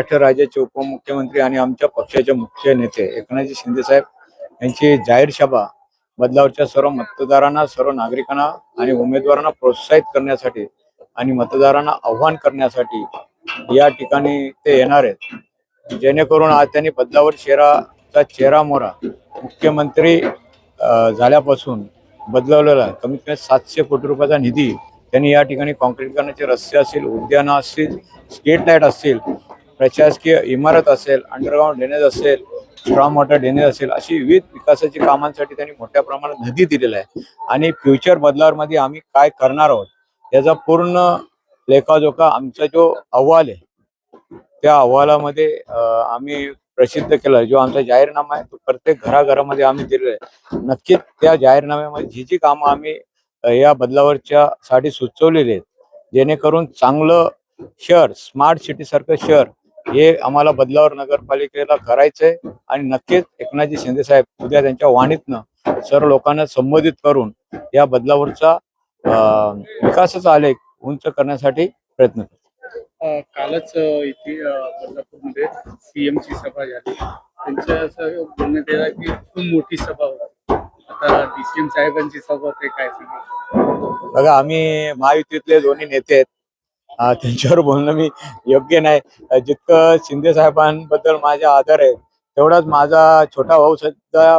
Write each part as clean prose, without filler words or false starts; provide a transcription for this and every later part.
महाराष्ट्र राज्याचे उपमुख्यमंत्री आणि आमच्या पक्षाचे मुख्य नेते एकनाथजी शिंदे साहेब यांची जाहीर सभा बदलावरच्या सर्व मतदारांना, सर्व नागरिकांना आणि उमेदवारांना प्रोत्साहित करण्यासाठी आणि मतदारांना आव्हान करण्यासाठी या ठिकाणी ते येणार आहेत। जेणेकरून आज त्यांनी बदलावर शहराचा चेहरा मोहरा मुख्यमंत्री झाल्यापासून बदलवलेला आहे। कमीत कमी 700 कोटी रुपयाचा निधी त्यांनी या ठिकाणी काँक्रीटीकरणाचे रस्ते असतील, उद्यानं असतील, स्ट्रीट लाईट असतील, प्रशासकीय इमारत असेल, अंडरग्राउंड ड्रेनेज असेल, स्ट्रॉंग वॉटर ड्रेनेज असेल, अशी विविध विकासाची कामांसाठी त्यांनी मोठ्या प्रमाणात निधी दिलेला आहे। आणि फ्युचर बदलावरमध्ये आम्ही काय करणार आहोत याचा पूर्ण लेखाजोखा आमचा जो अहवाल आहे त्या अहवालामध्ये आम्ही प्रसिद्ध केला। जो आमचा जाहीरनामा आहे तो प्रत्येक घराघरामध्ये आम्ही दिलेला आहे। नक्कीच त्या जाहीरनाम्यामध्ये जी कामं आम्ही या बदलावरच्या साठी सुचवलेले आहेत, जेणेकरून चांगलं शहर, स्मार्ट सिटी सारखं शहर हे आम्हाला बदलावर नगरपालिकेला करायचंय। आणि नक्कीच एकनाथजी शिंदे साहेब उद्या त्यांच्या वाणीतनं सर्व लोकांना संबोधित करून या बदलावरचा विकासाचा आलेख उंच करण्यासाठी प्रयत्न करतात। कालच इथे बदलापूरमध्ये सीएमची सभा झाली। त्यांच्या असं बोलण्यात येतं की खूप मोठी सभा होती। आता डीसीएम साहेबांची सभा होते, काय सांगा? बघा, आम्ही महायुतीतले दोन्ही नेते आहेत, त्यांच्यावर बोलणं मी योग्य नाही। जितकं शिंदे साहेबांबद्दल माझा आदर आहे तेवढाच माझा छोटा भाऊ सुद्धा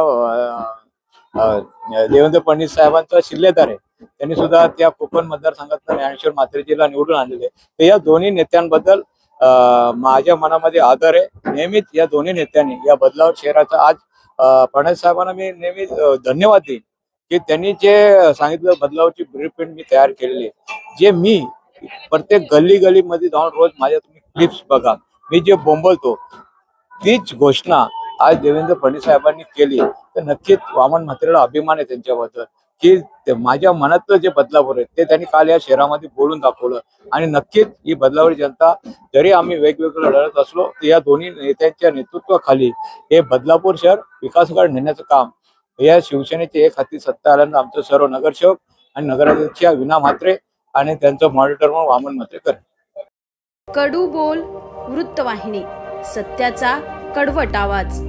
देवेंद्र फडणवीस साहेबांचा शिल्लेदार आहे। त्यांनी सुद्धा त्या कोकण मतदारसंघातून ज्ञानेश्वर म्हात्रेजीला निवडून आणलेले। तर या दोन्ही नेत्यांबद्दल माझ्या मनामध्ये आदर आहे। नेहमीच या दोन्ही नेत्यांनी या बदलावर शहराचा आज फडणवीस साहेबांना मी नेहमी धन्यवाद देईन की त्यांनी जे सांगितलं बदलावरची ब्लूप्रिंट मी तयार केलेली आहे। जे मी प्रत्येक गल्ली गलीमध्ये जाऊन रोज माझ्या तुम्ही क्लिप्स बघा, मी जे बोंबलतो तीच घोषणा आज देवेंद्र फडणवीस साहेबांनी केली। तर नक्कीच वामन म्हात्रेला अभिमान आहे त्यांच्याबद्दल की माझ्या मनातलं जे बदलापूर आहे ते त्यांनी काल या शहरामध्ये बोलून दाखवलं। आणि नक्कीच ही बदलावरी जनता, जरी आम्ही वेगवेगळं लढत असलो तर या दोन्ही नेत्यांच्या नेतृत्वाखाली हे बदलापूर शहर विकासाकडे नेण्याचं काम या शिवसेनेचे एक हाती सत्ता आल्यानंतर आमचं सर्व नगरसेवक आणि नगराध्यक्ष विना म्हात्रे आणि त्यांचं मॉनिटर म्हणून वामन म्हात्रे करेल। कडू बोल वृत्तवाहिनी, सत्याचा कडवट आवाज।